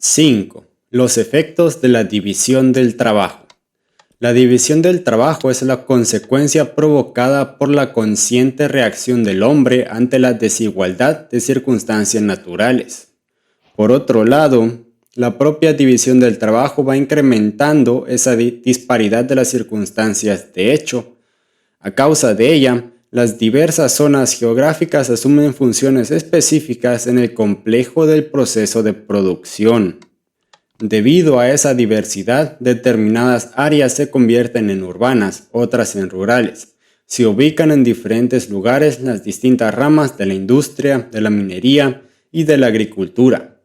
5. Los efectos de la división del trabajo. La división del trabajo es la consecuencia provocada por la consciente reacción del hombre ante la desigualdad de circunstancias naturales. Por otro lado, la propia división del trabajo va incrementando esa disparidad de las circunstancias de hecho. A causa de ella, las diversas zonas geográficas asumen funciones específicas en el complejo del proceso de producción. Debido a esa diversidad, determinadas áreas se convierten en urbanas, otras en rurales. Se ubican en diferentes lugares las distintas ramas de la industria, de la minería y de la agricultura.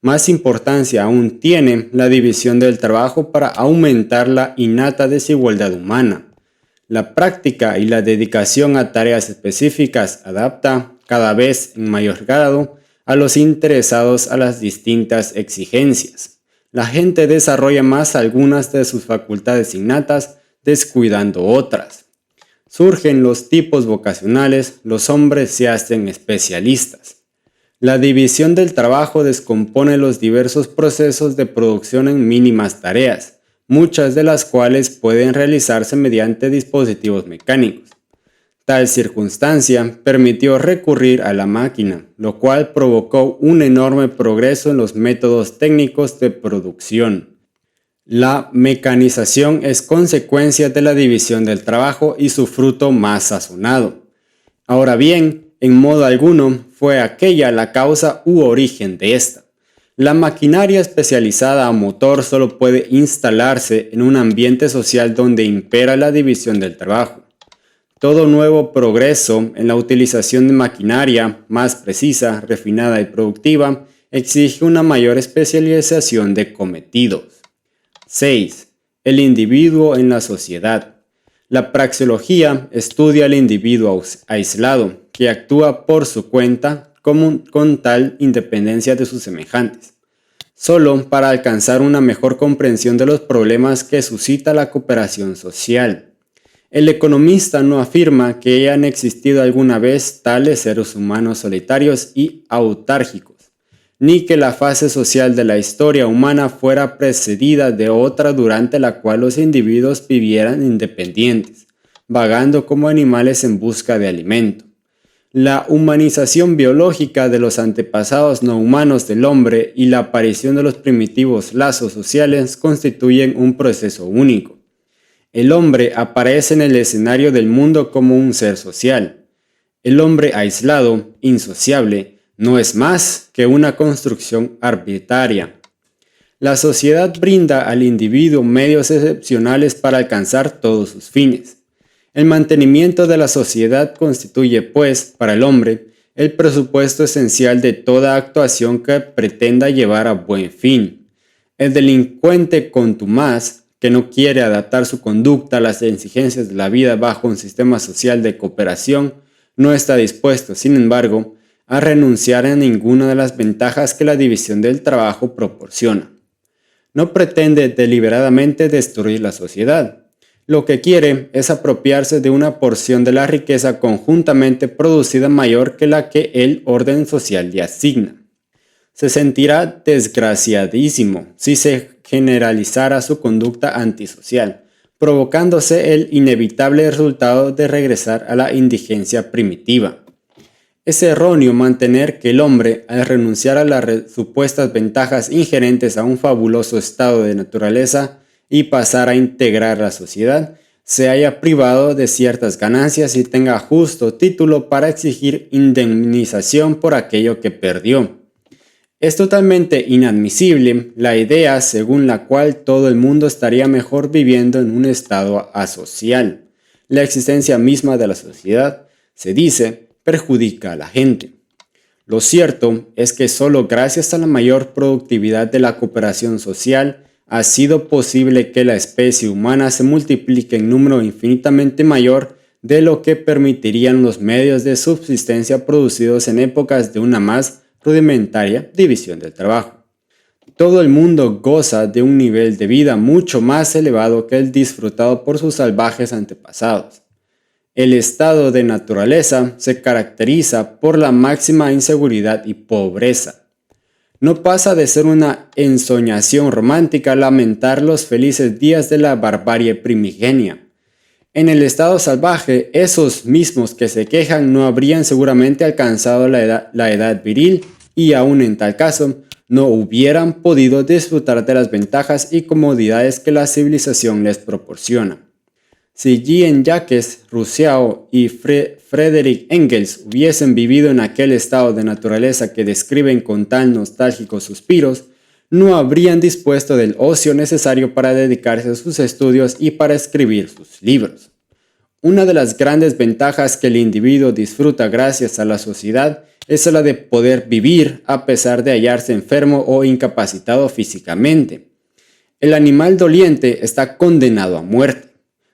Más importancia aún tiene la división del trabajo para aumentar la innata desigualdad humana. La práctica y la dedicación a tareas específicas adapta, cada vez en mayor grado, a los interesados a las distintas exigencias. La gente desarrolla más algunas de sus facultades innatas, descuidando otras. Surgen los tipos vocacionales, los hombres se hacen especialistas. La división del trabajo descompone los diversos procesos de producción en mínimas tareas, muchas de las cuales pueden realizarse mediante dispositivos mecánicos. Tal circunstancia permitió recurrir a la máquina, lo cual provocó un enorme progreso en los métodos técnicos de producción. La mecanización es consecuencia de la división del trabajo y su fruto más sazonado. Ahora bien, en modo alguno fue aquella la causa u origen de esta. La maquinaria especializada a motor solo puede instalarse en un ambiente social donde impera la división del trabajo. Todo nuevo progreso en la utilización de maquinaria más precisa, refinada y productiva exige una mayor especialización de cometidos. 6. El individuo en la sociedad. La praxeología estudia al individuo aislado, que actúa por su cuenta con tal independencia de sus semejantes, solo para alcanzar una mejor comprensión de los problemas que suscita la cooperación social. El economista no afirma que hayan existido alguna vez tales seres humanos solitarios y autárquicos, ni que la fase social de la historia humana fuera precedida de otra durante la cual los individuos vivieran independientes, vagando como animales en busca de alimento. La humanización biológica de los antepasados no humanos del hombre y la aparición de los primitivos lazos sociales constituyen un proceso único. El hombre aparece en el escenario del mundo como un ser social. El hombre aislado, insociable, no es más que una construcción arbitraria. La sociedad brinda al individuo medios excepcionales para alcanzar todos sus fines. El mantenimiento de la sociedad constituye, pues, para el hombre, el presupuesto esencial de toda actuación que pretenda llevar a buen fin. El delincuente contumaz, que no quiere adaptar su conducta a las exigencias de la vida bajo un sistema social de cooperación, no está dispuesto, sin embargo, a renunciar a ninguna de las ventajas que la división del trabajo proporciona. No pretende deliberadamente destruir la sociedad. Lo que quiere es apropiarse de una porción de la riqueza conjuntamente producida mayor que la que el orden social le asigna. Se sentirá desgraciadísimo si se generalizara su conducta antisocial, provocándose el inevitable resultado de regresar a la indigencia primitiva. Es erróneo mantener que el hombre, al renunciar a las supuestas ventajas inherentes a un fabuloso estado de naturaleza y pasar a integrar la sociedad, se haya privado de ciertas ganancias y tenga justo título para exigir indemnización por aquello que perdió. Es totalmente inadmisible la idea según la cual todo el mundo estaría mejor viviendo en un estado asocial. La existencia misma de la sociedad, se dice, perjudica a la gente. Lo cierto es que solo gracias a la mayor productividad de la cooperación social ha sido posible que la especie humana se multiplique en número infinitamente mayor de lo que permitirían los medios de subsistencia producidos en épocas de una más rudimentaria división del trabajo. Todo el mundo goza de un nivel de vida mucho más elevado que el disfrutado por sus salvajes antepasados. El estado de naturaleza se caracteriza por la máxima inseguridad y pobreza. No pasa de ser una ensoñación romántica lamentar los felices días de la barbarie primigenia. En el estado salvaje, esos mismos que se quejan no habrían seguramente alcanzado la edad viril y aún en tal caso, no hubieran podido disfrutar de las ventajas y comodidades que la civilización les proporciona. Si Jean-Jacques Rousseau y Friedrich Engels hubiesen vivido en aquel estado de naturaleza que describen con tan nostálgicos suspiros, no habrían dispuesto del ocio necesario para dedicarse a sus estudios y para escribir sus libros. Una de las grandes ventajas que el individuo disfruta gracias a la sociedad es la de poder vivir a pesar de hallarse enfermo o incapacitado físicamente. El animal doliente está condenado a muerte.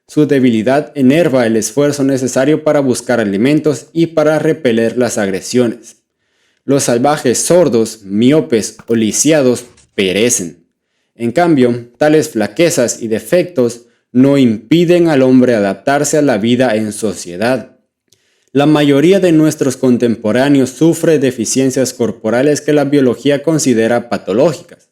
Su debilidad enerva el esfuerzo necesario para buscar alimentos y para repeler las agresiones. Los salvajes sordos, miopes o lisiados perecen. En cambio, tales flaquezas y defectos no impiden al hombre adaptarse a la vida en sociedad. La mayoría de nuestros contemporáneos sufre deficiencias corporales que la biología considera patológicas.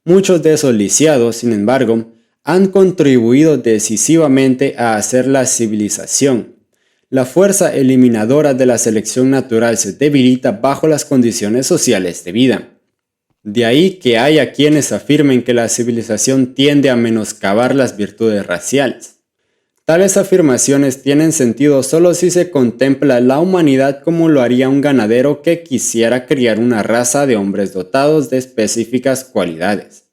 Muchos de esos lisiados, sin embargo, han contribuido decisivamente a hacer la civilización. La fuerza eliminadora de la selección natural se debilita bajo las condiciones sociales de vida. De ahí que haya quienes afirmen que la civilización tiende a menoscabar las virtudes raciales. Tales afirmaciones tienen sentido solo si se contempla la humanidad como lo haría un ganadero que quisiera criar una raza de hombres dotados de específicas cualidades.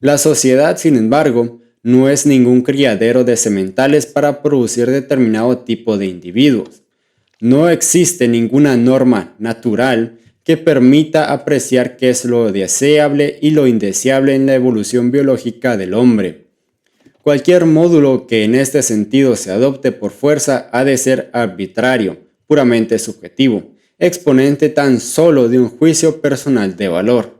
La sociedad, sin embargo, no es ningún criadero de sementales para producir determinado tipo de individuos. No existe ninguna norma natural que permita apreciar qué es lo deseable y lo indeseable en la evolución biológica del hombre. Cualquier módulo que en este sentido se adopte por fuerza ha de ser arbitrario, puramente subjetivo, exponente tan solo de un juicio personal de valor.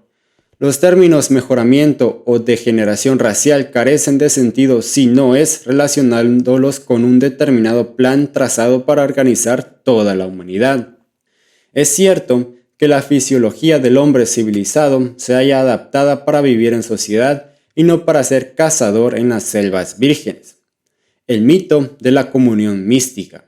Los términos mejoramiento o degeneración racial carecen de sentido si no es relacionándolos con un determinado plan trazado para organizar toda la humanidad. Es cierto que la fisiología del hombre civilizado se haya adaptada para vivir en sociedad y no para ser cazador en las selvas vírgenes. El mito de la comunión mística.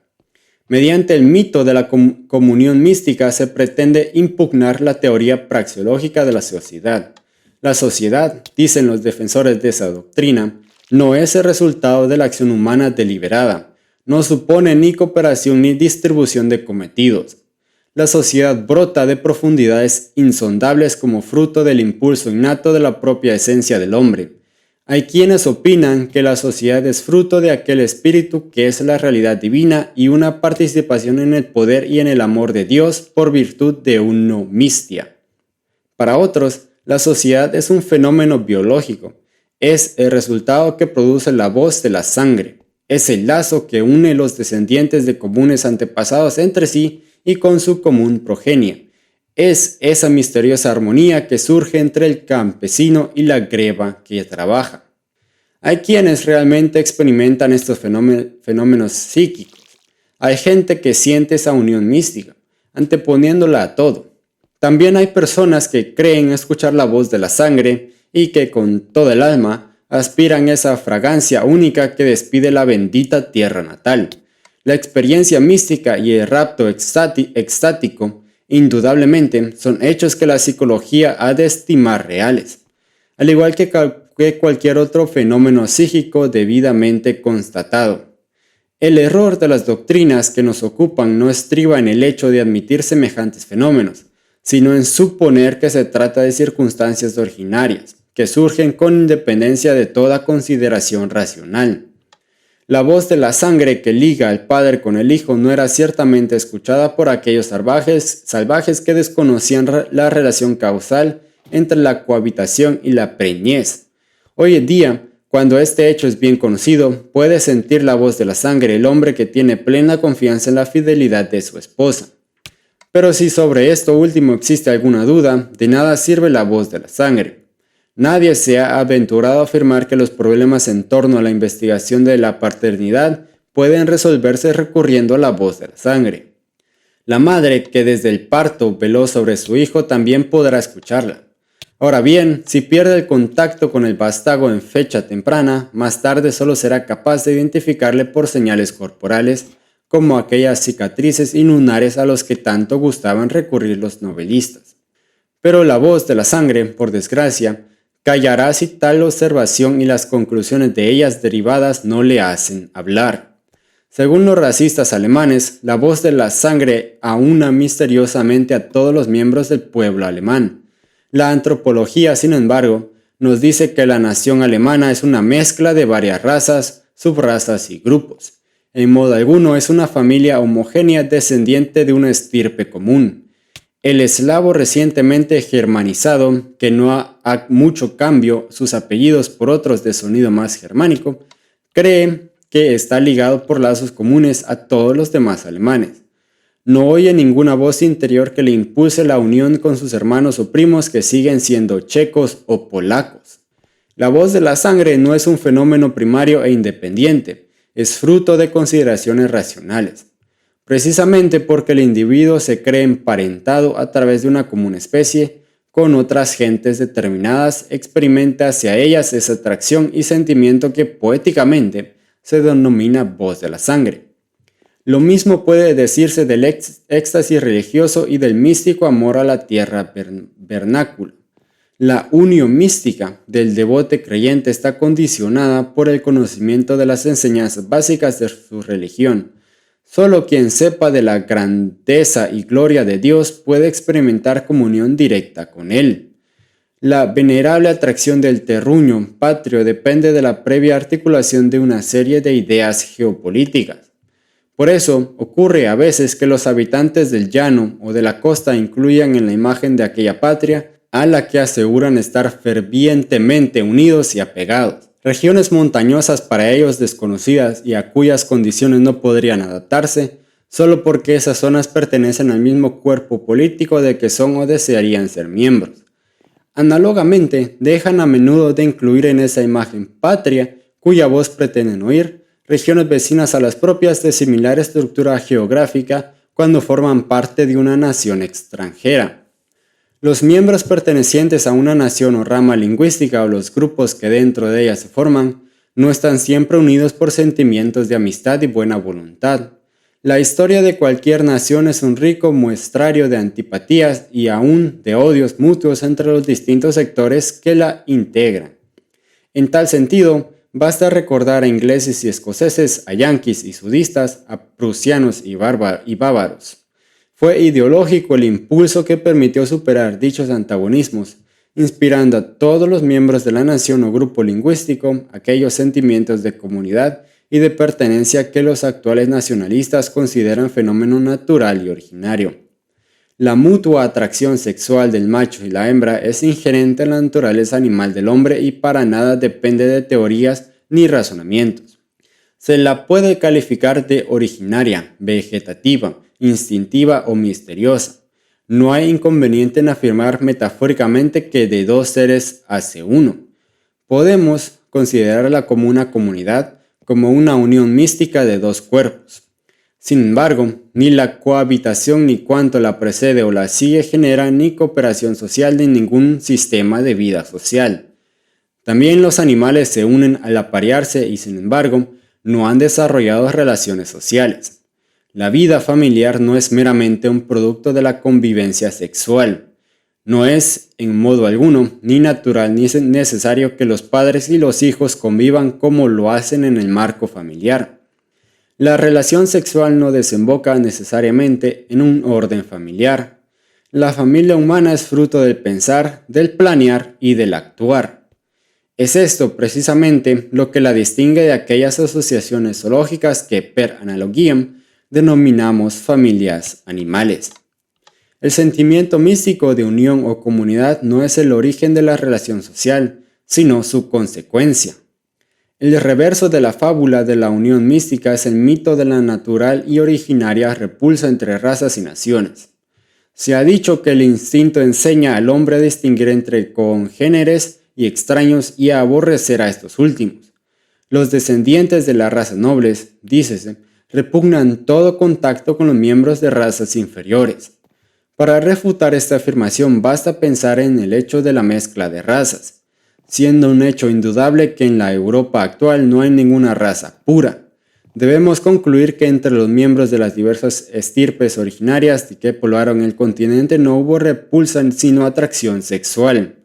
Mediante el mito de la comunión mística se pretende impugnar la teoría praxeológica de la sociedad. La sociedad, dicen los defensores de esa doctrina, no es el resultado de la acción humana deliberada, no supone ni cooperación ni distribución de cometidos. La sociedad brota de profundidades insondables como fruto del impulso innato de la propia esencia del hombre. Hay quienes opinan que la sociedad es fruto de aquel espíritu que es la realidad divina y una participación en el poder y en el amor de Dios por virtud de unomistia. Para otros, la sociedad es un fenómeno biológico. Es el resultado que produce la voz de la sangre. Es el lazo que une los descendientes de comunes antepasados entre sí y con su común progenie. Es esa misteriosa armonía que surge entre el campesino y la greba que trabaja. Hay quienes realmente experimentan estos fenómenos psíquicos. Hay gente que siente esa unión mística, anteponiéndola a todo. También hay personas que creen escuchar la voz de la sangre y que con todo el alma aspiran a esa fragancia única que despide la bendita tierra natal. La experiencia mística y el rapto extático indudablemente son hechos que la psicología ha de estimar reales, al igual que cualquier otro fenómeno psíquico debidamente constatado. El error de las doctrinas que nos ocupan no estriba en el hecho de admitir semejantes fenómenos, sino en suponer que se trata de circunstancias ordinarias, que surgen con independencia de toda consideración racional. La voz de la sangre que liga al padre con el hijo no era ciertamente escuchada por aquellos salvajes que desconocían la relación causal entre la cohabitación y la preñez. Hoy en día, cuando este hecho es bien conocido, puede sentir la voz de la sangre el hombre que tiene plena confianza en la fidelidad de su esposa. Pero si sobre esto último existe alguna duda, de nada sirve la voz de la sangre. Nadie se ha aventurado a afirmar que los problemas en torno a la investigación de la paternidad pueden resolverse recurriendo a la voz de la sangre. La madre que desde el parto veló sobre su hijo también podrá escucharla. Ahora bien, si pierde el contacto con el vástago en fecha temprana, más tarde solo será capaz de identificarle por señales corporales, como aquellas cicatrices y lunares a los que tanto gustaban recurrir los novelistas. Pero la voz de la sangre, por desgracia, callará si tal observación y las conclusiones de ellas derivadas no le hacen hablar. Según los racistas alemanes, la voz de la sangre aúna misteriosamente a todos los miembros del pueblo alemán. La antropología, sin embargo, nos dice que la nación alemana es una mezcla de varias razas, subrazas y grupos. En modo alguno es una familia homogénea descendiente de una estirpe común. El eslavo recientemente germanizado, que no ha mucho cambio sus apellidos por otros de sonido más germánico, cree que está ligado por lazos comunes a todos los demás alemanes. No oye ninguna voz interior que le impulse la unión con sus hermanos o primos que siguen siendo checos o polacos. La voz de la sangre no es un fenómeno primario e independiente, es fruto de consideraciones racionales. Precisamente porque el individuo se cree emparentado a través de una común especie con otras gentes determinadas, experimenta hacia ellas esa atracción y sentimiento que poéticamente se denomina voz de la sangre. Lo mismo puede decirse del éxtasis religioso y del místico amor a la tierra vernácula. La unión mística del devoto creyente está condicionada por el conocimiento de las enseñanzas básicas de su religión. Solo quien sepa de la grandeza y gloria de Dios puede experimentar comunión directa con Él. La venerable atracción del terruño patrio depende de la previa articulación de una serie de ideas geopolíticas. Por eso, ocurre a veces que los habitantes del llano o de la costa incluyan en la imagen de aquella patria a la que aseguran estar fervientemente unidos y apegados. Regiones montañosas para ellos desconocidas y a cuyas condiciones no podrían adaptarse, solo porque esas zonas pertenecen al mismo cuerpo político de que son o desearían ser miembros. Análogamente, dejan a menudo de incluir en esa imagen patria, cuya voz pretenden oír, regiones vecinas a las propias de similar estructura geográfica cuando forman parte de una nación extranjera. Los miembros pertenecientes a una nación o rama lingüística o los grupos que dentro de ella se forman no están siempre unidos por sentimientos de amistad y buena voluntad. La historia de cualquier nación es un rico muestrario de antipatías y aún de odios mutuos entre los distintos sectores que la integran. En tal sentido, basta recordar a ingleses y escoceses, a yanquis y sudistas, a prusianos y bávaros. Fue ideológico el impulso que permitió superar dichos antagonismos, inspirando a todos los miembros de la nación o grupo lingüístico aquellos sentimientos de comunidad y de pertenencia que los actuales nacionalistas consideran fenómeno natural y originario. La mutua atracción sexual del macho y la hembra es inherente en la naturaleza animal del hombre y para nada depende de teorías ni razonamientos. Se la puede calificar de originaria, vegetativa, instintiva o misteriosa. No hay inconveniente en afirmar metafóricamente que de dos seres hace uno. Podemos considerarla como una comunidad, como una unión mística de dos cuerpos. Sin embargo, ni la cohabitación ni cuanto la precede o la sigue genera ni cooperación social ni ningún sistema de vida social. También los animales se unen al aparearse y sin embargo no han desarrollado relaciones sociales. La vida familiar no es meramente un producto de la convivencia sexual. No es, en modo alguno, ni natural ni necesario que los padres y los hijos convivan como lo hacen en el marco familiar. La relación sexual no desemboca necesariamente en un orden familiar. La familia humana es fruto del pensar, del planear y del actuar. Es esto precisamente lo que la distingue de aquellas asociaciones zoológicas que, per analogiam, denominamos familias animales. El sentimiento místico de unión o comunidad no es el origen de la relación social, sino su consecuencia. El reverso de la fábula de la unión mística es el mito de la natural y originaria repulsa entre razas y naciones. Se ha dicho que el instinto enseña al hombre a distinguir entre congéneres y extraños y a aborrecer a estos últimos. Los descendientes de las razas nobles, dícese, repugnan todo contacto con los miembros de razas inferiores. Para refutar esta afirmación basta pensar en el hecho de la mezcla de razas, siendo un hecho indudable que en la Europa actual no hay ninguna raza pura. Debemos concluir que entre los miembros de las diversas estirpes originarias que poblaron el continente no hubo repulsa sino atracción sexual.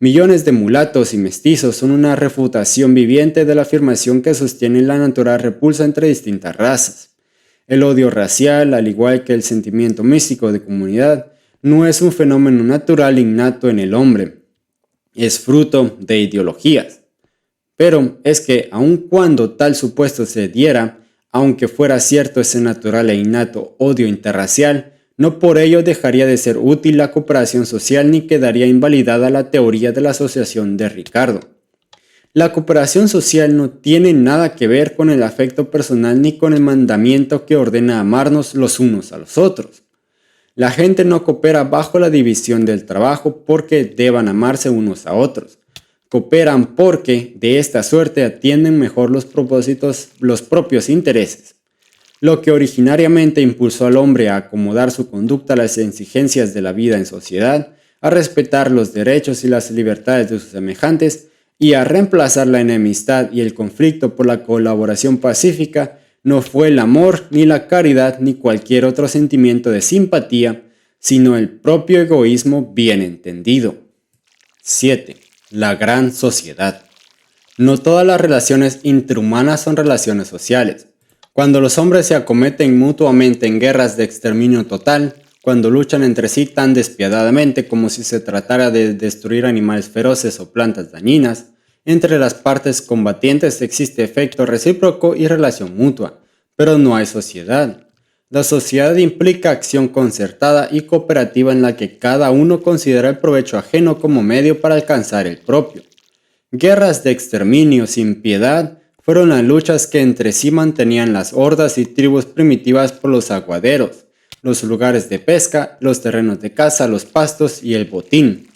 Millones de mulatos y mestizos son una refutación viviente de la afirmación que sostiene la natural repulsa entre distintas razas. El odio racial, al igual que el sentimiento místico de comunidad, no es un fenómeno natural innato en el hombre, es fruto de ideologías. Pero es que aun cuando tal supuesto se diera, aunque fuera cierto ese natural e innato odio interracial, no por ello dejaría de ser útil la cooperación social ni quedaría invalidada la teoría de la asociación de Ricardo. La cooperación social no tiene nada que ver con el afecto personal ni con el mandamiento que ordena amarnos los unos a los otros. La gente no coopera bajo la división del trabajo porque deban amarse unos a otros. Cooperan porque, de esta suerte, atienden mejor los propios intereses. Lo que originariamente impulsó al hombre a acomodar su conducta a las exigencias de la vida en sociedad, a respetar los derechos y las libertades de sus semejantes y a reemplazar la enemistad y el conflicto por la colaboración pacífica, no fue el amor, ni la caridad, ni cualquier otro sentimiento de simpatía, sino el propio egoísmo bien entendido. 7. La gran sociedad. No todas las relaciones interhumanas son relaciones sociales. Cuando los hombres se acometen mutuamente en guerras de exterminio total, cuando luchan entre sí tan despiadadamente como si se tratara de destruir animales feroces o plantas dañinas, entre las partes combatientes existe efecto recíproco y relación mutua, pero no hay sociedad. La sociedad implica acción concertada y cooperativa en la que cada uno considera el provecho ajeno como medio para alcanzar el propio. Guerras de exterminio sin piedad fueron las luchas que entre sí mantenían las hordas y tribus primitivas por los aguaderos, los lugares de pesca, los terrenos de caza, los pastos y el botín.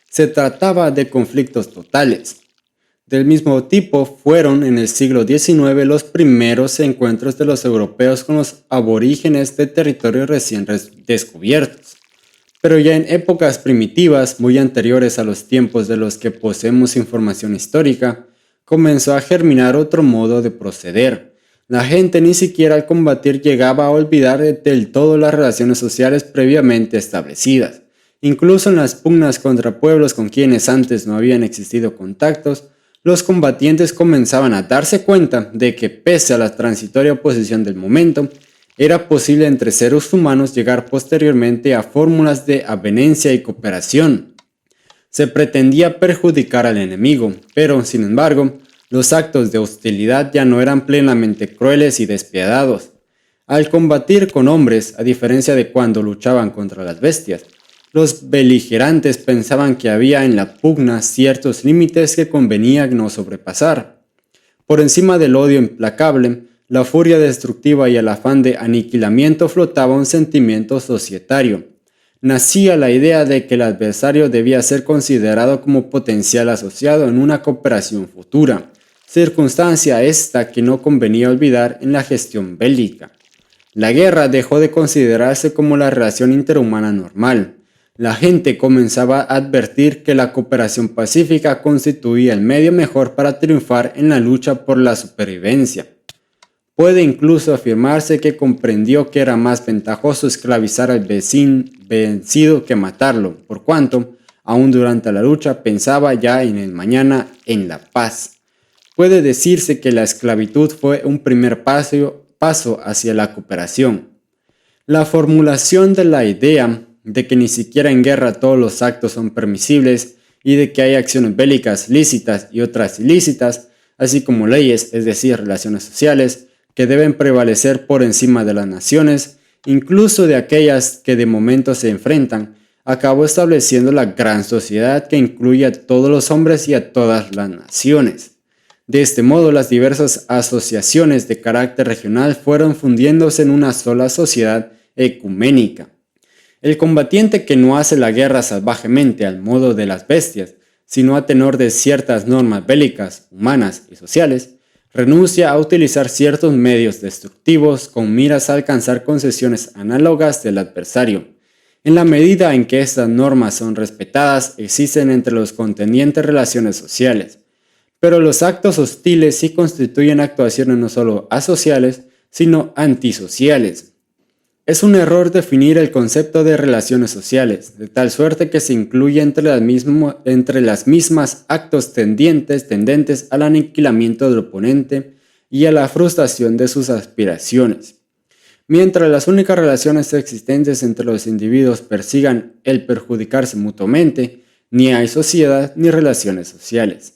Se trataba de conflictos totales. Del mismo tipo fueron en el siglo XIX los primeros encuentros de los europeos con los aborígenes de territorios recién descubiertos. Pero ya en épocas primitivas, muy anteriores a los tiempos de los que poseemos información histórica, comenzó a germinar otro modo de proceder. La gente ni siquiera al combatir llegaba a olvidar del todo las relaciones sociales previamente establecidas. Incluso en las pugnas contra pueblos con quienes antes no habían existido contactos, los combatientes comenzaban a darse cuenta de que pese a la transitoria oposición del momento, era posible entre seres humanos llegar posteriormente a fórmulas de avenencia y cooperación. Se pretendía perjudicar al enemigo, pero, sin embargo, los actos de hostilidad ya no eran plenamente crueles y despiadados. Al combatir con hombres, a diferencia de cuando luchaban contra las bestias, los beligerantes pensaban que había en la pugna ciertos límites que convenía no sobrepasar. Por encima del odio implacable, la furia destructiva y el afán de aniquilamiento flotaba un sentimiento societario. Nacía la idea de que el adversario debía ser considerado como potencial asociado en una cooperación futura, circunstancia esta que no convenía olvidar en la gestión bélica. La guerra dejó de considerarse como la relación interhumana normal. La gente comenzaba a advertir que la cooperación pacífica constituía el medio mejor para triunfar en la lucha por la supervivencia. Puede incluso afirmarse que comprendió que era más ventajoso esclavizar al vencido que matarlo, por cuanto, aún durante la lucha, pensaba ya en el mañana, en la paz. Puede decirse que la esclavitud fue un primer paso hacia la cooperación. La formulación de la idea de que ni siquiera en guerra todos los actos son permisibles y de que hay acciones bélicas lícitas y otras ilícitas, así como leyes, es decir, relaciones sociales, que deben prevalecer por encima de las naciones, incluso de aquellas que de momento se enfrentan, acabó estableciendo la gran sociedad que incluye a todos los hombres y a todas las naciones. De este modo, las diversas asociaciones de carácter regional fueron fundiéndose en una sola sociedad ecuménica. El combatiente que no hace la guerra salvajemente al modo de las bestias, sino a tenor de ciertas normas bélicas, humanas y sociales, renuncia a utilizar ciertos medios destructivos con miras a alcanzar concesiones análogas del adversario. En la medida en que estas normas son respetadas, existen entre los contendientes relaciones sociales. Pero los actos hostiles sí constituyen actuaciones no solo asociales, sino antisociales. Es un error definir el concepto de relaciones sociales, de tal suerte que se incluye entre las mismas actos tendentes al aniquilamiento del oponente y a la frustración de sus aspiraciones. Mientras las únicas relaciones existentes entre los individuos persigan el perjudicarse mutuamente, ni hay sociedad ni relaciones sociales.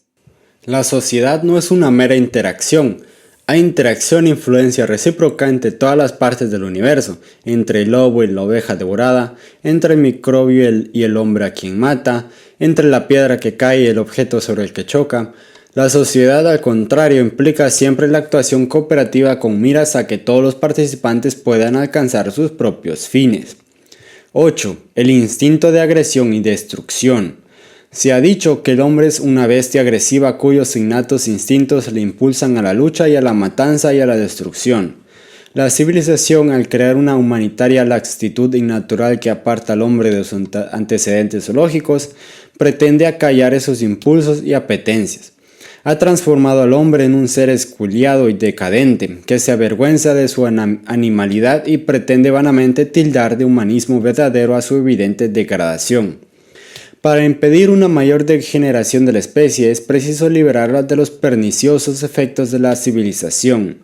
La sociedad no es una mera interacción. Hay interacción e influencia recíproca entre todas las partes del universo, entre el lobo y la oveja devorada, entre el microbio y el hombre a quien mata, entre la piedra que cae y el objeto sobre el que choca. La sociedad, al contrario, implica siempre la actuación cooperativa con miras a que todos los participantes puedan alcanzar sus propios fines. 8. El instinto de agresión y destrucción. Se ha dicho que el hombre es una bestia agresiva cuyos innatos instintos le impulsan a la lucha y a la matanza y a la destrucción. La civilización, al crear una humanitaria laxitud innatural que aparta al hombre de sus antecedentes zoológicos, pretende acallar esos impulsos y apetencias. Ha transformado al hombre en un ser esculiado y decadente, que se avergüenza de su animalidad y pretende vanamente tildar de humanismo verdadero a su evidente degradación. Para impedir una mayor degeneración de la especie es preciso liberarla de los perniciosos efectos de la civilización,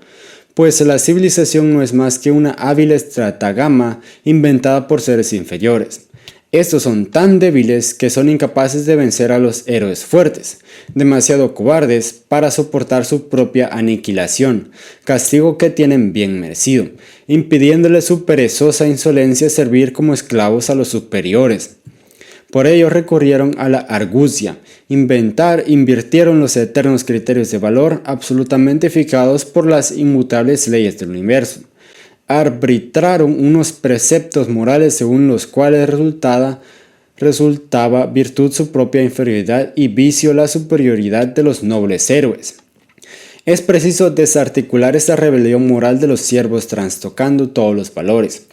pues la civilización no es más que una hábil estratagema inventada por seres inferiores. Estos son tan débiles que son incapaces de vencer a los héroes fuertes, demasiado cobardes para soportar su propia aniquilación, castigo que tienen bien merecido, impidiéndole su perezosa insolencia servir como esclavos a los superiores. Por ello recurrieron a la argucia, invirtieron los eternos criterios de valor absolutamente fijados por las inmutables leyes del universo. Arbitraron unos preceptos morales según los cuales resultaba virtud su propia inferioridad y vicio la superioridad de los nobles héroes. Es preciso desarticular esta rebelión moral de los siervos trastocando todos los valores.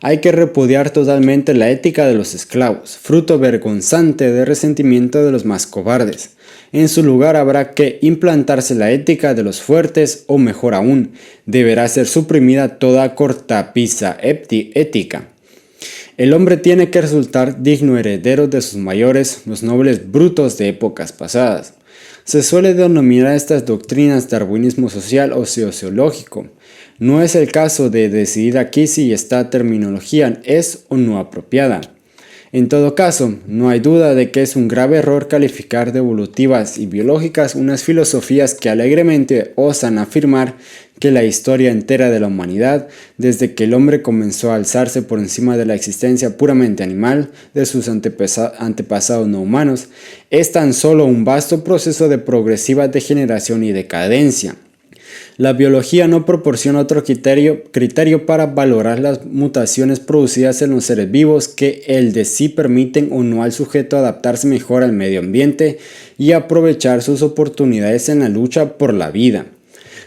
Hay que repudiar totalmente la ética de los esclavos, fruto vergonzante de resentimiento de los más cobardes. En su lugar habrá que implantarse la ética de los fuertes, o mejor aún, deberá ser suprimida toda cortapisa ética. El hombre tiene que resultar digno heredero de sus mayores, los nobles brutos de épocas pasadas. Se suele denominar estas doctrinas darwinismo social o sociológico. No es el caso de decidir aquí si esta terminología es o no apropiada. En todo caso, no hay duda de que es un grave error calificar de evolutivas y biológicas unas filosofías que alegremente osan afirmar que la historia entera de la humanidad, desde que el hombre comenzó a alzarse por encima de la existencia puramente animal de sus antepasados no humanos, es tan solo un vasto proceso de progresiva degeneración y decadencia. La biología no proporciona otro criterio para valorar las mutaciones producidas en los seres vivos que el de si permiten o no al sujeto adaptarse mejor al medio ambiente y aprovechar sus oportunidades en la lucha por la vida.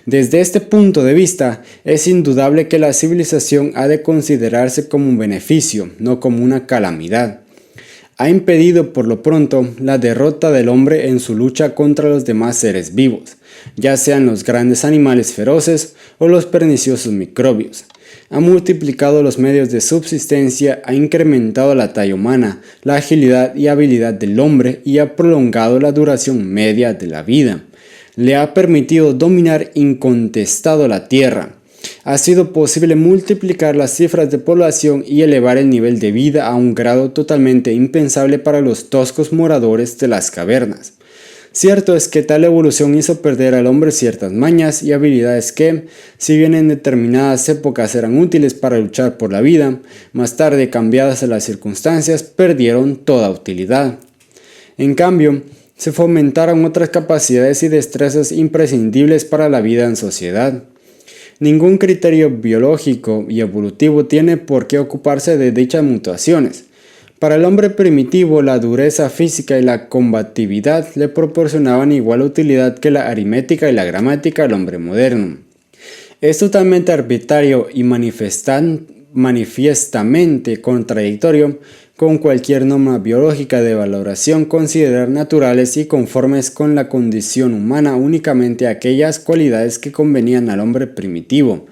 Desde este punto de vista, es indudable que la civilización ha de considerarse como un beneficio, no como una calamidad. Ha impedido por lo pronto la derrota del hombre en su lucha contra los demás seres vivos, ya sean los grandes animales feroces o los perniciosos microbios. Ha multiplicado los medios de subsistencia, ha incrementado la talla humana, la agilidad y habilidad del hombre y ha prolongado la duración media de la vida. Le ha permitido dominar incontestado la tierra. Ha sido posible multiplicar las cifras de población y elevar el nivel de vida a un grado totalmente impensable para los toscos moradores de las cavernas. Cierto es que tal evolución hizo perder al hombre ciertas mañas y habilidades que, si bien en determinadas épocas eran útiles para luchar por la vida, más tarde, cambiadas las circunstancias, perdieron toda utilidad. En cambio, se fomentaron otras capacidades y destrezas imprescindibles para la vida en sociedad. Ningún criterio biológico y evolutivo tiene por qué ocuparse de dichas mutaciones. Para el hombre primitivo, la dureza física y la combatividad le proporcionaban igual utilidad que la aritmética y la gramática al hombre moderno. Es totalmente arbitrario y manifiestamente contradictorio con cualquier norma biológica de valoración, considerar naturales y conformes con la condición humana únicamente aquellas cualidades que convenían al hombre primitivo,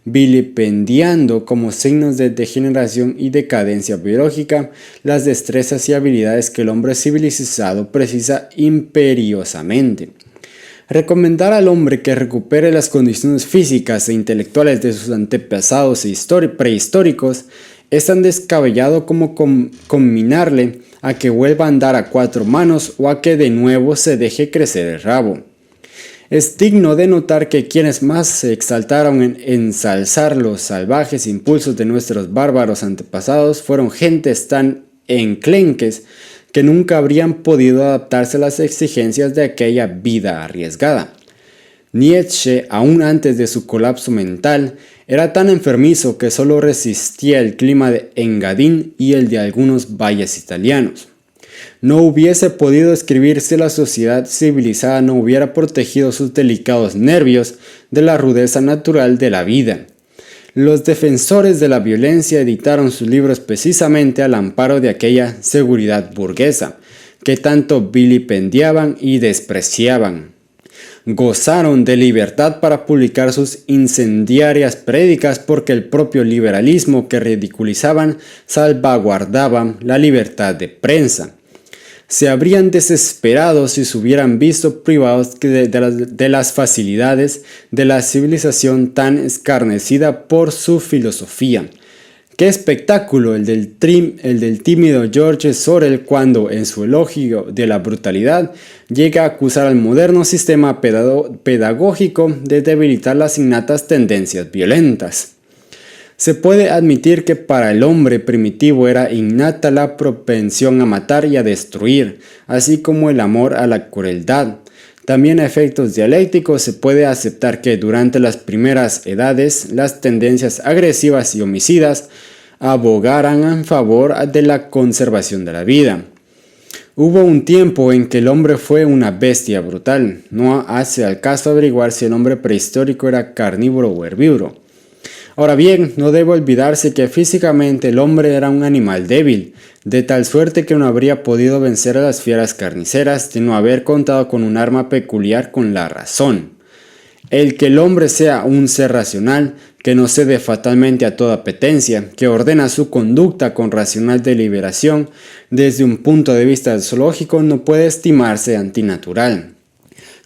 vilipendiando como signos de degeneración y decadencia biológica las destrezas y habilidades que el hombre civilizado precisa imperiosamente. Recomendar al hombre que recupere las condiciones físicas e intelectuales de sus antepasados prehistóricos es tan descabellado como conminarle a que vuelva a andar a cuatro manos o a que de nuevo se deje crecer el rabo. Es digno de notar que quienes más se exaltaron en ensalzar los salvajes impulsos de nuestros bárbaros antepasados fueron gentes tan enclenques que nunca habrían podido adaptarse a las exigencias de aquella vida arriesgada. Nietzsche, aún antes de su colapso mental, era tan enfermizo que solo resistía el clima de Engadín y el de algunos valles italianos. No hubiese podido escribir si la sociedad civilizada no hubiera protegido sus delicados nervios de la rudeza natural de la vida. Los defensores de la violencia editaron sus libros precisamente al amparo de aquella seguridad burguesa, que tanto vilipendiaban y despreciaban. Gozaron de libertad para publicar sus incendiarias prédicas porque el propio liberalismo que ridiculizaban salvaguardaba la libertad de prensa. Se habrían desesperado si se hubieran visto privados de las facilidades de la civilización tan escarnecida por su filosofía. Qué espectáculo el del tímido George Sorel cuando, en su elogio de la brutalidad, llega a acusar al moderno sistema pedagógico de debilitar las innatas tendencias violentas. Se puede admitir que para el hombre primitivo era innata la propensión a matar y a destruir, así como el amor a la crueldad. También a efectos dialécticos se puede aceptar que durante las primeras edades las tendencias agresivas y homicidas abogaran en favor de la conservación de la vida. Hubo un tiempo en que el hombre fue una bestia brutal. No hace al caso averiguar si el hombre prehistórico era carnívoro o herbívoro. Ahora bien, no debe olvidarse que físicamente el hombre era un animal débil, de tal suerte que no habría podido vencer a las fieras carniceras de no haber contado con un arma peculiar, con la razón. El que el hombre sea un ser racional, que no cede fatalmente a toda apetencia, que ordena su conducta con racional deliberación, desde un punto de vista zoológico no puede estimarse antinatural.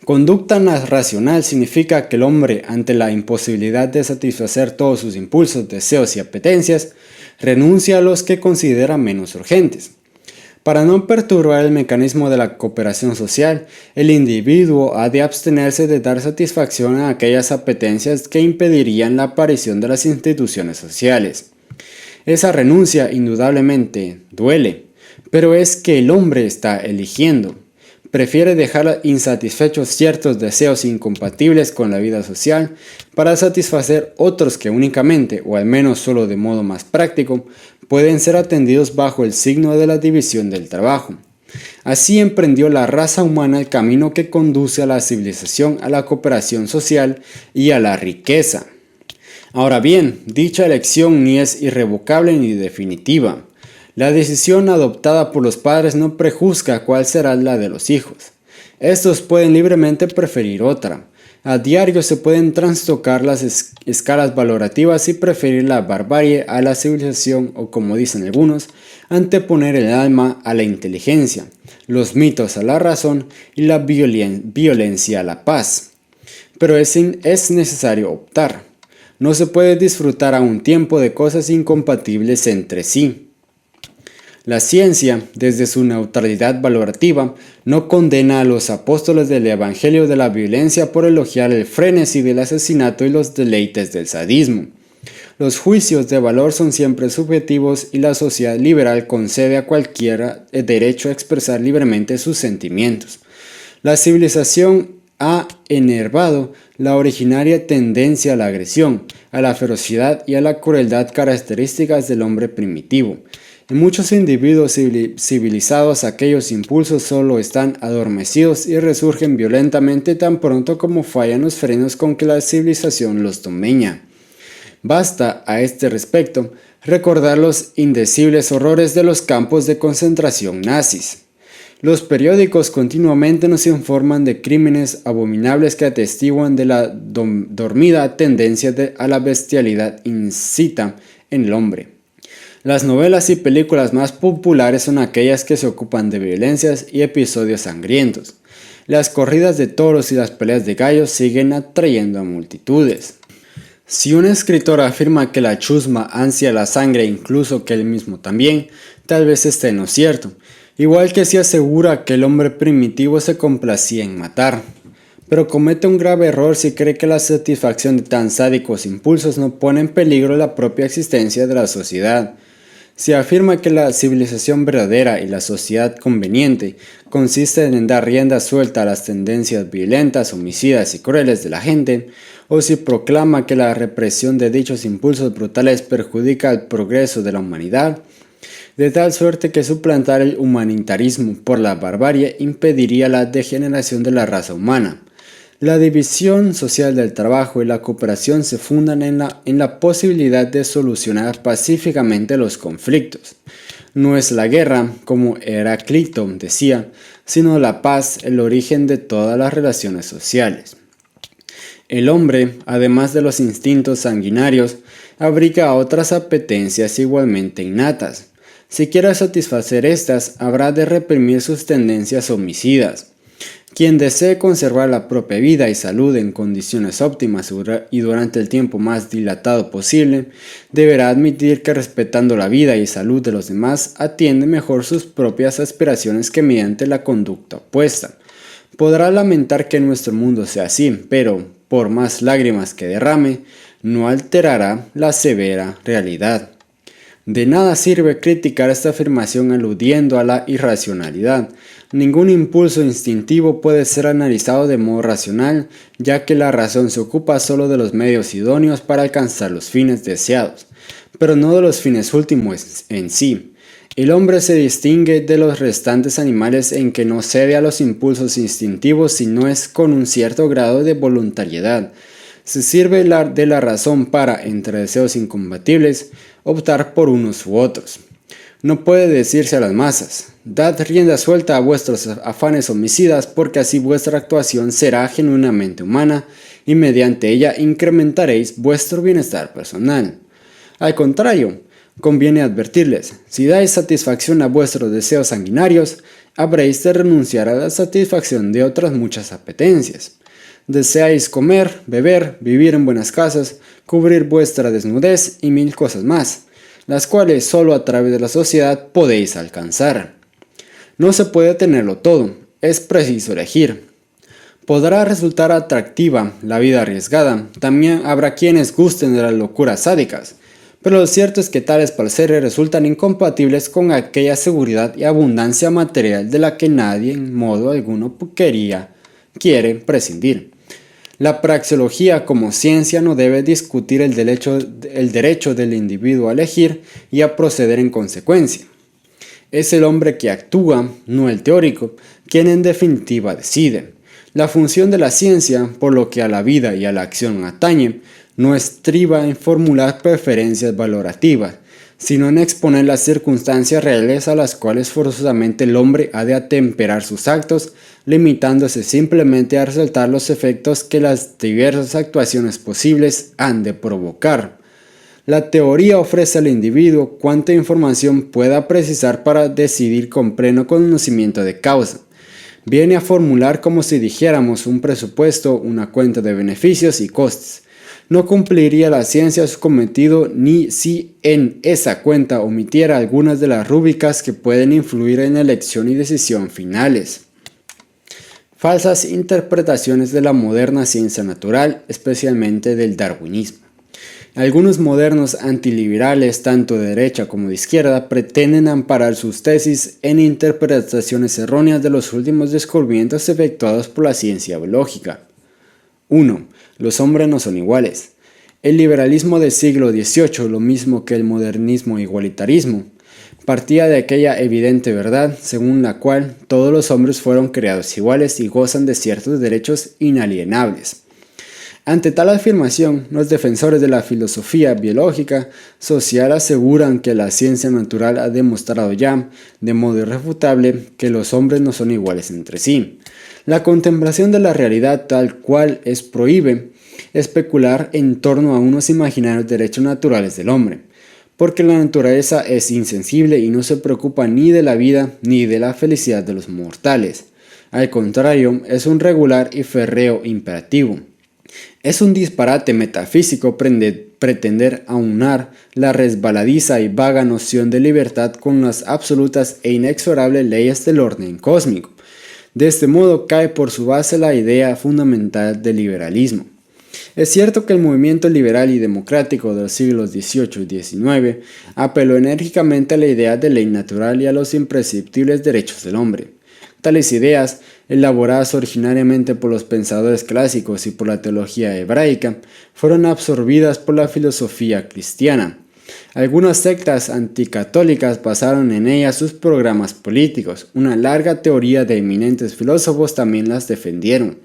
Conducta racional significa que el hombre, ante la imposibilidad de satisfacer todos sus impulsos, deseos y apetencias, renuncia a los que considera menos urgentes. Para no perturbar el mecanismo de la cooperación social, el individuo ha de abstenerse de dar satisfacción a aquellas apetencias que impedirían la aparición de las instituciones sociales. Esa renuncia indudablemente duele, pero es que el hombre está eligiendo. Prefiere dejar insatisfechos ciertos deseos incompatibles con la vida social para satisfacer otros que únicamente, o al menos solo de modo más práctico, pueden ser atendidos bajo el signo de la división del trabajo. Así emprendió la raza humana el camino que conduce a la civilización, a la cooperación social y a la riqueza. Ahora bien, dicha elección ni es irrevocable ni definitiva. La decisión adoptada por los padres no prejuzga cuál será la de los hijos. Estos pueden libremente preferir otra. A diario se pueden trastocar las escalas valorativas y preferir la barbarie a la civilización o, como dicen algunos, anteponer el alma a la inteligencia, los mitos a la razón y la violencia a la paz. Pero es necesario optar. No se puede disfrutar a un tiempo de cosas incompatibles entre sí. La ciencia, desde su neutralidad valorativa, no condena a los apóstoles del Evangelio de la violencia por elogiar el frenesí del asesinato y los deleites del sadismo. Los juicios de valor son siempre subjetivos y la sociedad liberal concede a cualquiera el derecho a expresar libremente sus sentimientos. La civilización ha enervado la originaria tendencia a la agresión, a la ferocidad y a la crueldad características del hombre primitivo. En muchos individuos civilizados aquellos impulsos solo están adormecidos y resurgen violentamente tan pronto como fallan los frenos con que la civilización los domeña. Basta, a este respecto, recordar los indecibles horrores de los campos de concentración nazis. Los periódicos continuamente nos informan de crímenes abominables que atestiguan de la dormida tendencia a la bestialidad incita en el hombre. Las novelas y películas más populares son aquellas que se ocupan de violencias y episodios sangrientos. Las corridas de toros y las peleas de gallos siguen atrayendo a multitudes. Si un escritor afirma que la chusma ansia la sangre incluso que él mismo también, tal vez esté en lo cierto, igual que si asegura que el hombre primitivo se complacía en matar. Pero comete un grave error si cree que la satisfacción de tan sádicos impulsos no pone en peligro la propia existencia de la sociedad. Si afirma que la civilización verdadera y la sociedad conveniente consisten en dar rienda suelta a las tendencias violentas, homicidas y crueles de la gente, o si proclama que la represión de dichos impulsos brutales perjudica el progreso de la humanidad, de tal suerte que suplantar el humanitarismo por la barbarie impediría la degeneración de la raza humana. La división social del trabajo y la cooperación se fundan en la posibilidad de solucionar pacíficamente los conflictos. No es la guerra, como Heráclito decía, sino la paz el origen de todas las relaciones sociales. El hombre, además de los instintos sanguinarios, abriga otras apetencias igualmente innatas. Si quiere satisfacer estas, habrá de reprimir sus tendencias homicidas. Quien desee conservar la propia vida y salud en condiciones óptimas y durante el tiempo más dilatado posible, deberá admitir que respetando la vida y salud de los demás atiende mejor sus propias aspiraciones que mediante la conducta opuesta. Podrá lamentar que nuestro mundo sea así, pero, por más lágrimas que derrame, no alterará la severa realidad. De nada sirve criticar esta afirmación aludiendo a la irracionalidad. Ningún impulso instintivo puede ser analizado de modo racional, ya que la razón se ocupa solo de los medios idóneos para alcanzar los fines deseados, pero no de los fines últimos en sí. El hombre se distingue de los restantes animales en que no cede a los impulsos instintivos si no es con un cierto grado de voluntariedad. Se sirve de la razón para, entre deseos incompatibles, optar por unos u otros. No puede decirse a las masas: dad rienda suelta a vuestros afanes homicidas porque así vuestra actuación será genuinamente humana y mediante ella incrementaréis vuestro bienestar personal. Al contrario, conviene advertirles: si dais satisfacción a vuestros deseos sanguinarios, habréis de renunciar a la satisfacción de otras muchas apetencias. Deseáis comer, beber, vivir en buenas casas, cubrir vuestra desnudez y mil cosas más, las cuales solo a través de la sociedad podéis alcanzar. No se puede tenerlo todo, es preciso elegir. Podrá resultar atractiva la vida arriesgada, también habrá quienes gusten de las locuras sádicas, pero lo cierto es que tales placeres resultan incompatibles con aquella seguridad y abundancia material de la que nadie en modo alguno quiere prescindir. La praxeología como ciencia no debe discutir el derecho del individuo a elegir y a proceder en consecuencia. Es el hombre que actúa, no el teórico, quien en definitiva decide. La función de la ciencia, por lo que a la vida y a la acción atañe, no estriba en formular preferencias valorativas, sino en exponer las circunstancias reales a las cuales forzosamente el hombre ha de atemperar sus actos, limitándose simplemente a resaltar los efectos que las diversas actuaciones posibles han de provocar. La teoría ofrece al individuo cuanta información pueda precisar para decidir con pleno conocimiento de causa. Viene a formular como si dijéramos un presupuesto, una cuenta de beneficios y costes. No cumpliría la ciencia su cometido ni si en esa cuenta omitiera algunas de las rúbricas que pueden influir en la elección y decisión finales. Falsas interpretaciones de la moderna ciencia natural, especialmente del darwinismo. Algunos modernos antiliberales, tanto de derecha como de izquierda, pretenden amparar sus tesis en interpretaciones erróneas de los últimos descubrimientos efectuados por la ciencia biológica. 1. Los hombres no son iguales. El liberalismo del siglo XVIII, lo mismo que el modernismo e igualitarismo, partía de aquella evidente verdad según la cual todos los hombres fueron creados iguales y gozan de ciertos derechos inalienables. Ante tal afirmación, los defensores de la filosofía biológica social aseguran que la ciencia natural ha demostrado ya, de modo irrefutable, que los hombres no son iguales entre sí. La contemplación de la realidad tal cual es prohíbe especular en torno a unos imaginarios derechos naturales del hombre, porque la naturaleza es insensible y no se preocupa ni de la vida ni de la felicidad de los mortales. Al contrario, es un regular y férreo imperativo. Es un disparate metafísico pretender aunar la resbaladiza y vaga noción de libertad con las absolutas e inexorables leyes del orden cósmico. De este modo cae por su base la idea fundamental del liberalismo. Es cierto que el movimiento liberal y democrático de los siglos XVIII y XIX apeló enérgicamente a la idea de ley natural y a los imprescriptibles derechos del hombre. Tales ideas, elaboradas originariamente por los pensadores clásicos y por la teología hebraica, fueron absorbidas por la filosofía cristiana. Algunas sectas anticatólicas basaron en ellas sus programas políticos. Una larga teoría de eminentes filósofos también las defendieron.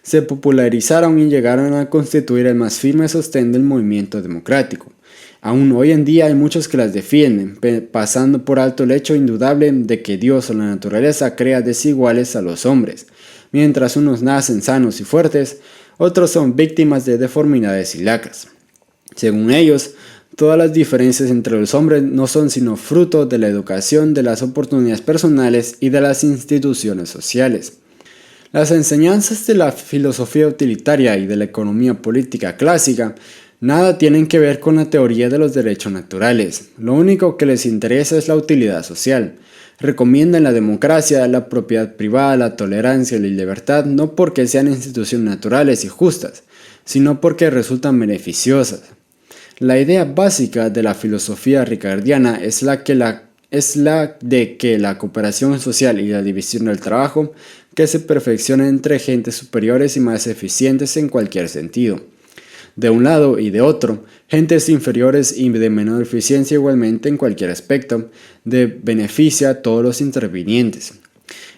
Se popularizaron y llegaron a constituir el más firme sostén del movimiento democrático. Aún hoy en día hay muchos que las defienden, pasando por alto el hecho indudable de que Dios o la naturaleza crea desiguales a los hombres. Mientras unos nacen sanos y fuertes, otros son víctimas de deformidades y lacras. Según ellos, todas las diferencias entre los hombres no son sino fruto de la educación, de las oportunidades personales y de las instituciones sociales. Las enseñanzas de la filosofía utilitaria y de la economía política clásica nada tienen que ver con la teoría de los derechos naturales. Lo único que les interesa es la utilidad social. Recomiendan la democracia, la propiedad privada, la tolerancia y la libertad no porque sean instituciones naturales y justas, sino porque resultan beneficiosas. La idea básica de la filosofía ricardiana es la de que la cooperación social y la división del trabajo que se perfecciona entre gentes superiores y más eficientes en cualquier sentido. De un lado y de otro, gentes inferiores y de menor eficiencia igualmente en cualquier aspecto, beneficia a todos los intervinientes.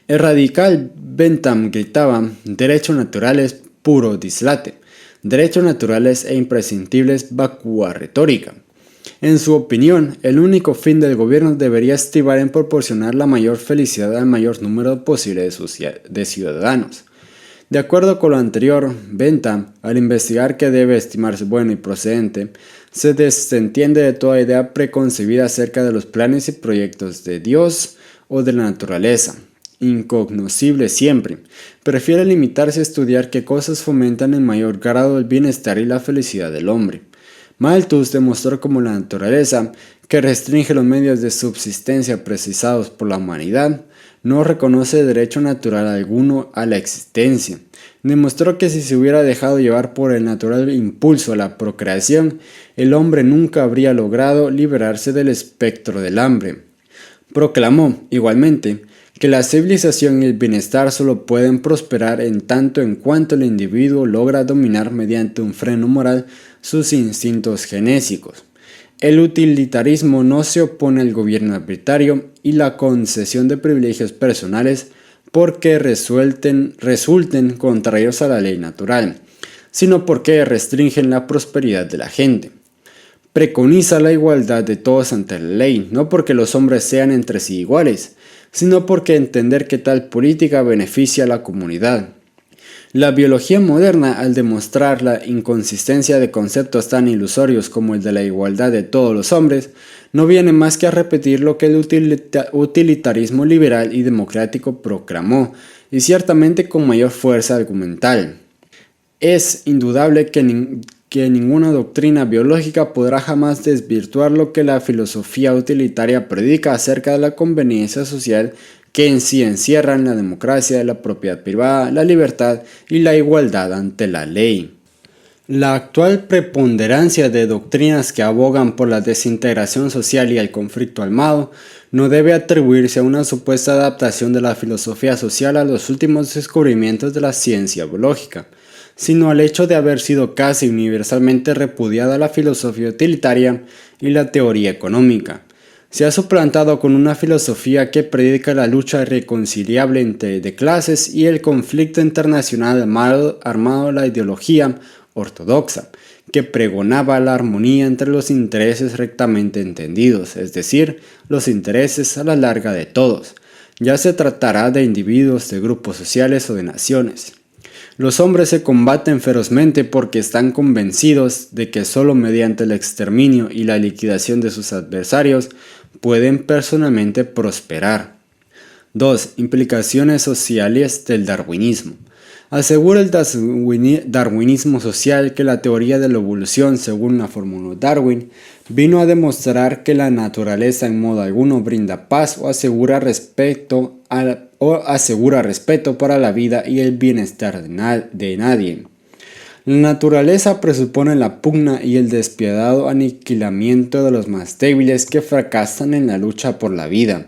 El radical Bentham gritaba: derechos naturales puro dislate, derechos naturales e imprescindibles vacua retórica. En su opinión, el único fin del gobierno debería estribar en proporcionar la mayor felicidad al mayor número posible de ciudadanos. De acuerdo con lo anterior, Bentham, al investigar qué debe estimarse bueno y procedente, se desentiende de toda idea preconcebida acerca de los planes y proyectos de Dios o de la naturaleza, incognoscible siempre. Prefiere limitarse a estudiar qué cosas fomentan en mayor grado el bienestar y la felicidad del hombre. Malthus demostró cómo la naturaleza, que restringe los medios de subsistencia precisados por la humanidad, no reconoce derecho natural alguno a la existencia. Demostró que si se hubiera dejado llevar por el natural impulso a la procreación, el hombre nunca habría logrado liberarse del espectro del hambre. Proclamó, igualmente, que la civilización y el bienestar solo pueden prosperar en tanto en cuanto el individuo logra dominar mediante un freno moral sus instintos genésicos. El utilitarismo no se opone al gobierno arbitrario y la concesión de privilegios personales porque resulten contrarios a la ley natural, sino porque restringen la prosperidad de la gente. Preconiza la igualdad de todos ante la ley, no porque los hombres sean entre sí iguales, sino porque entender que tal política beneficia a la comunidad. La biología moderna, al demostrar la inconsistencia de conceptos tan ilusorios como el de la igualdad de todos los hombres, no viene más que a repetir lo que el utilitarismo liberal y democrático proclamó, y ciertamente con mayor fuerza argumental. Es indudable que ninguna doctrina biológica podrá jamás desvirtuar lo que la filosofía utilitaria predica acerca de la conveniencia social que en sí encierran la democracia, la propiedad privada, la libertad y la igualdad ante la ley. La actual preponderancia de doctrinas que abogan por la desintegración social y el conflicto armado no debe atribuirse a una supuesta adaptación de la filosofía social a los últimos descubrimientos de la ciencia biológica, sino al hecho de haber sido casi universalmente repudiada la filosofía utilitaria y la teoría económica. Se ha suplantado con una filosofía que predica la lucha irreconciliable de clases y el conflicto internacional armado la ideología ortodoxa, que pregonaba la armonía entre los intereses rectamente entendidos, es decir, los intereses a la larga de todos, ya se tratará de individuos, de grupos sociales o de naciones. Los hombres se combaten ferozmente porque están convencidos de que solo mediante el exterminio y la liquidación de sus adversarios pueden personalmente prosperar. 2. Implicaciones sociales del darwinismo. Asegura el darwinismo social que la teoría de la evolución, según la formuló Darwin, vino a demostrar que la naturaleza en modo alguno brinda paz o asegura respeto para la vida y el bienestar de nadie. La naturaleza presupone la pugna y el despiadado aniquilamiento de los más débiles que fracasan en la lucha por la vida.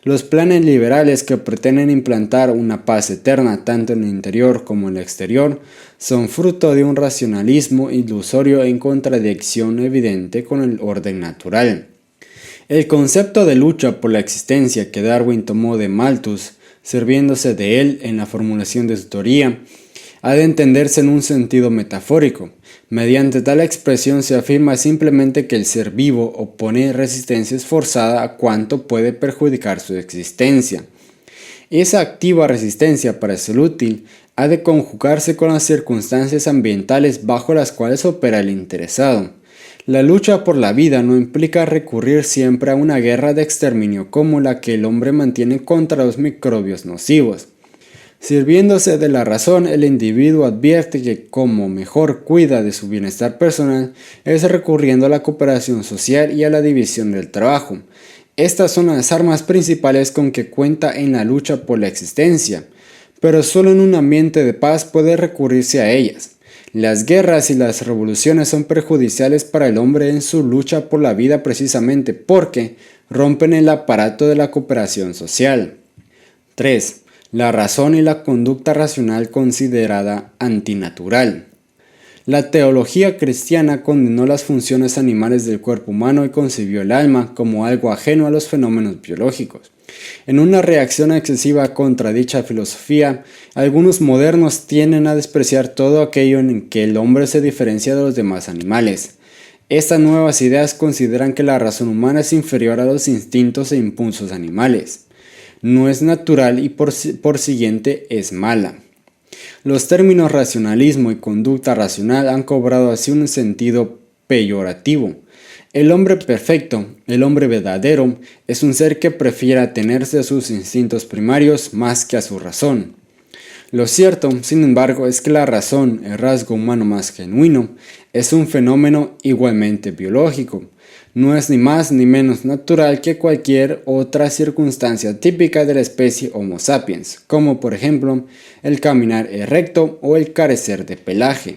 Los planes liberales que pretenden implantar una paz eterna tanto en el interior como en el exterior son fruto de un racionalismo ilusorio en contradicción evidente con el orden natural. El concepto de lucha por la existencia que Darwin tomó de Malthus, sirviéndose de él en la formulación de su teoría, ha de entenderse en un sentido metafórico. Mediante tal expresión se afirma simplemente que el ser vivo opone resistencia esforzada a cuanto puede perjudicar su existencia. Esa activa resistencia, para ser útil, ha de conjugarse con las circunstancias ambientales bajo las cuales opera el interesado. La lucha por la vida no implica recurrir siempre a una guerra de exterminio como la que el hombre mantiene contra los microbios nocivos. Sirviéndose de la razón, el individuo advierte que como mejor cuida de su bienestar personal es recurriendo a la cooperación social y a la división del trabajo. Estas son las armas principales con que cuenta en la lucha por la existencia, pero solo en un ambiente de paz puede recurrirse a ellas. Las guerras y las revoluciones son perjudiciales para el hombre en su lucha por la vida precisamente porque rompen el aparato de la cooperación social. 3. La razón y la conducta racional considerada antinatural. La teología cristiana condenó las funciones animales del cuerpo humano y concibió el alma como algo ajeno a los fenómenos biológicos. En una reacción excesiva contra dicha filosofía, algunos modernos tienden a despreciar todo aquello en que el hombre se diferencia de los demás animales. Estas nuevas ideas consideran que la razón humana es inferior a los instintos e impulsos animales. No es natural y por siguiente es mala. Los términos racionalismo y conducta racional han cobrado así un sentido peyorativo. El hombre perfecto, el hombre verdadero, es un ser que prefiere atenerse a sus instintos primarios más que a su razón. Lo cierto, sin embargo, es que la razón, el rasgo humano más genuino, es un fenómeno igualmente biológico. No es ni más ni menos natural que cualquier otra circunstancia típica de la especie Homo sapiens, como por ejemplo el caminar erecto o el carecer de pelaje.